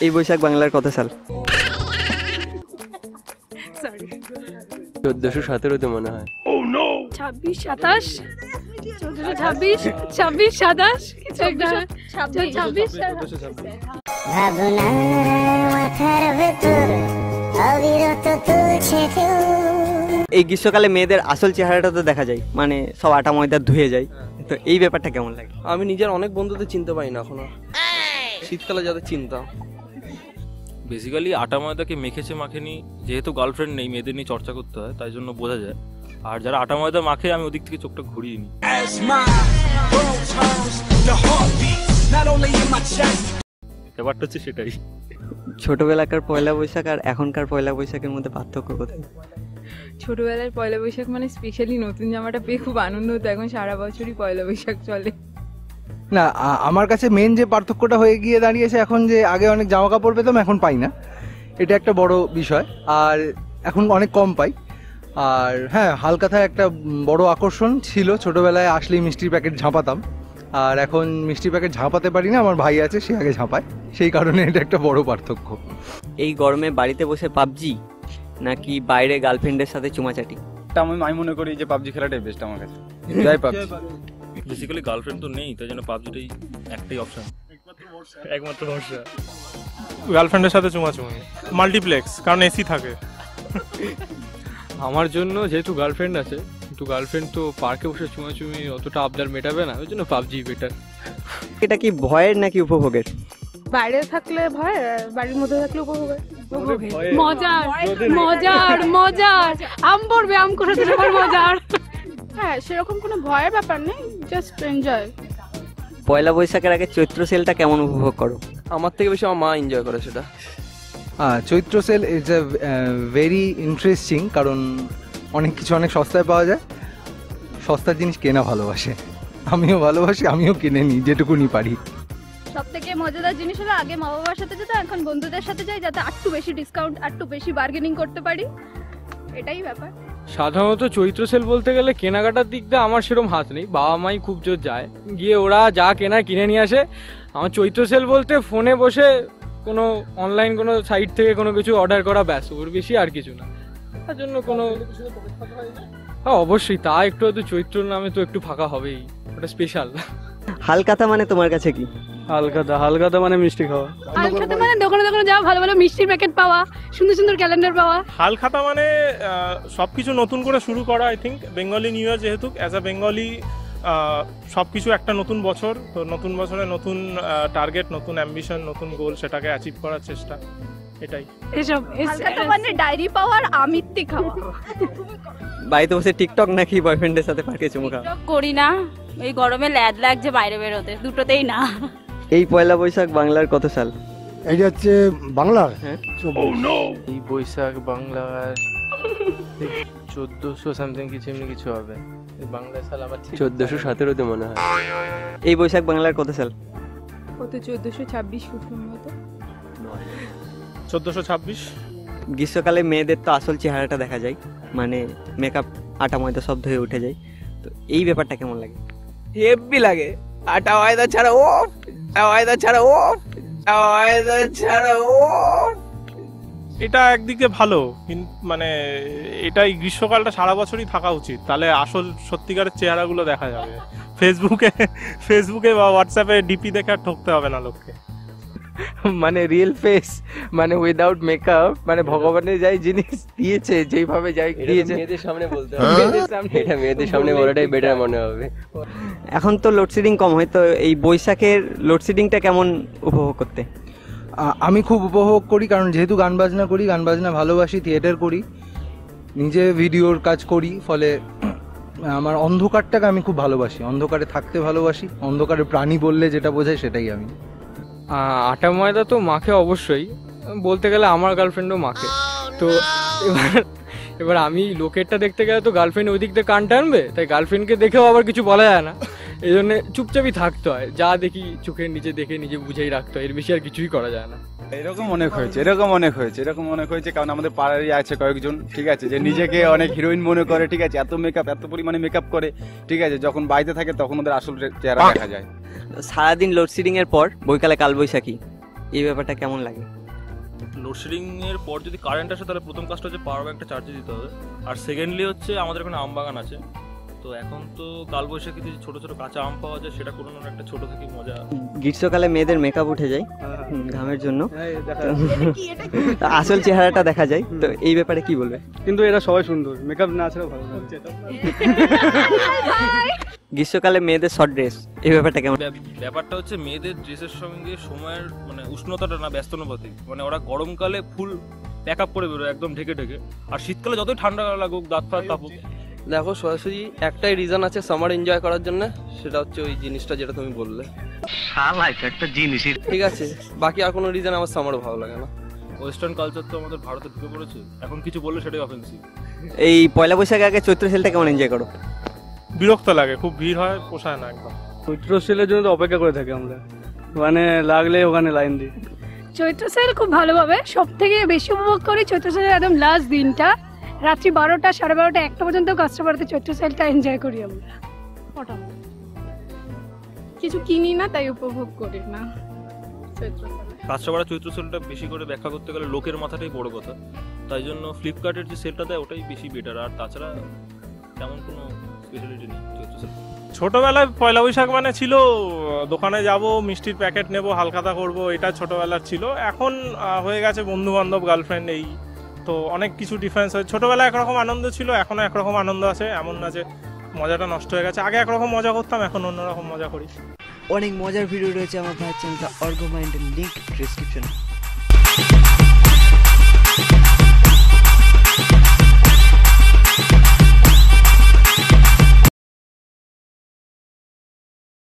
এই বৈশাখ বাংলার কত সাল? 1417-তে মনে হয়। 26, 27, 26, 27, 27, কিছু একটা 26, এই গ্রীষ্মকালে মেয়েদের আসল চেহারাটা তো দেখা যায়, মানে সব আটা ময়দা ধুয়ে যায়, তো এই ব্যাপারটা কেমন লাগে? আমি নিজের অনেক বন্ধুদের চিনতে পারি না এখনো, শীতকালে যাদের চিন্তা। বেসিক্যালি আটা ময়দাকে মেখেছে মাখেনি, যেহেতু গার্লফ্রেন্ড নেই মেয়েদের নিয়ে চর্চা করতে হয়, তাই জন্য বোঝা যায়। আর যারা আটা ময়দা মাখে আমি ওদিক থেকে চোখটা ঘুরিয়ে নিই। ব্যাপারটা হচ্ছে সেটাই। ছোটবেলাকার পয়লা বৈশাখ আর এখনকার পয়লা বৈশাখের মধ্যে পার্থক্য কোথায়? ছোটবেলায় পয়লা বৈশাখ মানে স্পেশালি নতুন জামাটা পেয়ে খুব আনন্দ হতো, এখন সারা বছরই পয়লা বৈশাখ চলে। না, আমার কাছে মেন যে পার্থক্যটা হয়ে গিয়ে দাঁড়িয়েছে এখন, যে আগে অনেক জামা কাপড় পেতাম এখন পাই না, এটা একটা বড় বিষয়। আর এখন অনেক কম পাই। আর হ্যাঁ, হালকাথায় একটা বড় আকর্ষণ ছিল, ছোটোবেলায় আসলেই মিষ্টির প্যাকেট ঝাঁপাতাম, আর এখন মিষ্টির প্যাকেট ঝাঁপাতে পারি না, আমার ভাই আছে সে আগে ঝাঁপায়, সেই কারণে এটা একটা বড় পার্থক্য। এই গরমে বাড়িতে বসে পাবজি নাকি বাইরে গার্লফ্রেন্ডের সাথে চুমাচাটি? আমি মনে করি যে পাবজি খেলাটাই বেস্ট আমার কাছে। যাই পাবজি। বেসিক্যালি গার্লফ্রেন্ড তো নেই, তাই জন্য পাবজিটাই একটাই অপশন, একমাত্র ভরসা। গার্লফ্রেন্ডের সাথে চুমাচুমি, মাল্টিপ্লেক্স, কারণ এসি থাকে। আমার জন্য যেহেতু গার্লফ্রেন্ড আছে, কিন্তু গার্লফ্রেন্ড তো পার্কে বসে চুমাচুমি অতটা আবদার মেটাবে না, ওই জন্য পাবজি বেটার। এটা কি ভয়ের নাকি উপভোগের? বাইরে থাকলে ভয়, বাড়ির মধ্যে থাকলে উপভোগের। মজার মজার মজার আম পড়বে, আম করে দিলে মজার। হ্যাঁ, সেরকম কোনো ভয়ের ব্যাপার নেই, জাস্ট এনজয়। পয়লা বৈশাখের আগে চৈত্র সেলটা কেমন উপভোগ করো? আমার থেকে বেশি আমার মা এনজয় করে সেটা। Chaitra sale is a very interesting, কারণ অনেক কিছু অনেক সস্তায় পাওয়া যায়, সস্তার জিনিস কেনা ভালোবাসে, আমিও ভালোবাসি, আমিও কিনে নিই যেটুকুনি পারি। সব থেকে মজাদার জিনিস হলো আগে মা বাবার সাথে যেত, এখন বন্ধুদের সাথে যাই, যাতে একটু বেশি ডিসকাউন্ট, একটু বেশি বার্গেনিং করতে পারি, এটাই ব্যাপার। সাধারণত চৈত্র সেল বলতে গেলে কেনাকাটার দিক দিয়ে আমার সেরকম হাত নেই, বাবা মাই খুব জোর যায়, গিয়ে ওরা যা কেনা কিনে নিয়ে আসে। আমার চৈত্র সেল বলতে ফোনে বসে কোনো অনলাইন কোনো সাইট থেকে কোনো কিছু অর্ডার করা, ব্যাস, ওর বেশি আর কিছু না। তার জন্য কোনো, হ্যাঁ অবশ্যই, তা একটু হয়তো চৈত্র নামে তো একটু ফাঁকা হবেই, ওটা স্পেশাল। হালকাতা মানে তোমার কাছে কি? হালকাতা মানে মিষ্টি খাওয়া। হালখাতা মানে দোকানে দোকানে যাওয়া, ভালো ভালো মিষ্টির প্যাকেট পাওয়া, সুন্দর সুন্দর ক্যালেন্ডার পাওয়া। হালখাতা মানে সবকিছু নতুন করে শুরু করা। I think Bengali new year, যেহেতু অ্যাজ আ বেঙ্গলি সবকিছু একটা নতুন বছর, তো নতুন বছরে নতুন টার্গেট, নতুন অ্যাম্বিশন, নতুন গোল, সেটাকে অ্যাচিভ করার চেষ্টা, এটাই। এসব হালখাতা মানে ডায়েরি পাওয়ার, আমিত্তি খাওয়া। বাড়িতে বসে টিকটক নাকি বয়ফ্রেন্ডের সাথে পার্কে চুমু খাওয়া? করি না, এই গরমে ল্যাদ লাগছে বাইরে বেরোতে, দুটোতেই না। এই পয়লা বৈশাখ বাংলার কত সাল? এইটা হচ্ছে বাংলার, হ্যাঁ, এই বৈশাখ বাংলার 1400 সামথিং কিছু, এমনি কিছু হবে। বাংলা সাল আমার 1417-তে মনে হয়। এই বৈশাখ বাংলার কত সাল? কত? 1426 খুব সম্ভবত। 1426। গ্রীষ্মকালে মেয়েদের তো আসল চেহারাটা দেখা যায়, মানে মেকআপ আটা ময়দা সব ধুয়ে উঠে যায়, তো এই ব্যাপারটা কেমন লাগে? হেভি লাগে। আটা ময়দা ছাড়া ও, এটা একদিকে ভালো, মানে এটাই গ্রীষ্মকালটা সারা বছরই থাকা উচিত, তাহলে আসল সত্যিকারের চেহারাগুলো দেখা যাবে। ফেসবুকে বা হোয়াটসঅ্যাপে ডিপি দেখে আর ঠকতে হবে না লোককে। মানে রিয়েল ফেস, মানে উইদাউট মেকআপ, মানে ভগবানের যাই জিনিস দিয়েছে, যেইভাবে যাই দিয়েছে, মেয়েদের সামনে বলতে হবে, এটা মেয়েদের সামনে বলাটাই বেটার মনে হবে। এখন তো লোডশেডিং কম হয়, তো এই বৈশাখের লোডশেডিংটা কেমন উপভোগ করতে? আমি খুব উপভোগ করি, কারণ যেহেতু গান বাজনা করি, গান বাজনা ভালোবাসি, থিয়েটার করি, নিজে ভিডিওর কাজ করি, ফলে আমার অন্ধকারটাকে আমি খুব ভালোবাসি, অন্ধকারে থাকতে ভালোবাসি, অন্ধকারে প্রাণী বললে যেটা বোঝায় সেটাই আমি। আটা ময়দা তো মাখে অবশ্যই, বলতে গেলে আমার গার্লফ্রেন্ডও মাখে, তো এবার আমি লোকেরটা দেখতে গেলে তো গার্লফ্রেন্ড ওই দিক দিয়ে কান টানবে, তাই গার্লফ্রেন্ডকে দেখেও আবার কিছু বলা যায় না, এই জন্য চুপচাপই থাকতে হয়, যা দেখি চোখের নিচে দেখে নিজে বুঝেই রাখতে হয়, এর বেশি আর কিছুই করা যায় না। এরকম অনেক হয়েছে, কারণ আমাদের পাড়ারই আছে কয়েকজন, ঠিক আছে, যে নিজেকে অনেক হিরোইন মনে করে, ঠিক আছে, এত পরিমাণে মেকআপ করে, ঠিক আছে, যখন বাড়িতে থাকে তখন ওদের আসল চেহারা দেখা যায়। সারাদিন লোডশেডিং এর পর বৈকালে কালবৈশাখী, এই ব্যাপারটা কেমন লাগে? লোডশেডিং এর পর যদি কারেন্ট আসে তাহলে প্রথম কাজটা হচ্ছে পাওয়ার ব্যাংকটা চার্জে দিতে হবে, আর সেকেন্ডলি হচ্ছে আমাদের এখানে আম বাগান আছে, তো এখন তো কালবৈশাখীতে যে ছোট ছোট কাঁচা আম পাওয়া যায় সেটা কোনো একটা ছোট থেকে মজা। গ্রীষ্মকালে মেয়েদের মেকআপ উঠে যায় ঘামের জন্য, তো আসল চেহারাটা দেখা যায়, তো এই ব্যাপারে কি বলবে? কিন্তু এরা সবাই সুন্দর, মেকআপ না ছাড়া ভালো লাগছে। গ্রীষ্মকালে মেয়েদের শর্ট ড্রেস, এই ব্যাপারটা কেমন? ব্যাপারটা হচ্ছে মেয়েদের ড্রেসের সঙ্গে সময়ের মানে উষ্ণতাটা না ব্যস্তানুপাতিক, মানে ওরা গরমকালে ফুল প্যাক আপ করে বেরোয় একদম ঢেকে ঢেকে, আর শীতকালে যতই ঠান্ডা লাগুক দাঁত ফাত কাঁপুক। দেখো সরাসরি একটাই রিজন আছে সামার এনজয় করার জন্য, সেটা হচ্ছে ওই জিনিসটা যেটা তুমি বললে। একটা জিনিস ঠিক আছে, বাকি আর কোনো রিজন আমার সামারও ভালো লাগে না। ওয়েস্টার্ন কালচার তো আমাদের ভারতে ঢুকে পড়েছে, এখন কিছু বললে সেটাই অফেন্সিভ। এই পয়লা বৈশাখের আগে চৈত্র সেলটা কেমন এনজয় করো? বিরক্ত লাগে, খুব ভিড় হয়, পোষায় না একদম। চৈত্র সেলের জন্য তো অপেক্ষা করে থাকি আমরা, মানে লাগলে ওখানে লাইন দিই। চৈত্র সেল খুব ভালোভাবে, সব থেকে বেশি উপভোগ করি চৈত্র সেলের একদম লাস্ট দিনটা, রাত্রি 12টা 12:30 1টা পর্যন্ত কাস্টমারদের চৈত্র সেলটা এনজয় করি আমরা। কিছু কিনি না তাই উপভোগ করি না চৈত্র সেল। কাস্টমাররা চৈত্র সেলটা বেশি করে ব্যাখ্যা করতে গেলে লোকের মাথাটাই বড় কথা, তাই জন্য ফ্লিপকার্টের যে সেলটা দেয় ওটাই বেশি বেটার, আর তাছাড়া তেমন কোনো স্পেশালিটি নেই চৈত্র সেল। ছোটবেলায় পয়লা বৈশাখ মানে ছিল দোকানে যাব, মিষ্টির প্যাকেট নেব, হালখাতা করব, এটা ছোটবেলার ছিল। এখন হয়ে গেছে বন্ধু বান্ধব, গার্লফ্রেন্ড, এই তো অনেক কিছু ডিফারেন্স হয়েছে। ছোটবেলায় একরকম আনন্দ ছিল, এখনো একরকম আনন্দ আছে, এমন না যে মজাটা নষ্ট হয়ে গেছে। আগে একরকম মজা করতাম, এখন অন্যরকম মজা করি। অনেক মজার ভিডিও রয়েছে আমার ভাইয়ের চ্যানেলটা অর্গো মাইন্ডের, লিংক ডেসক্রিপশনে।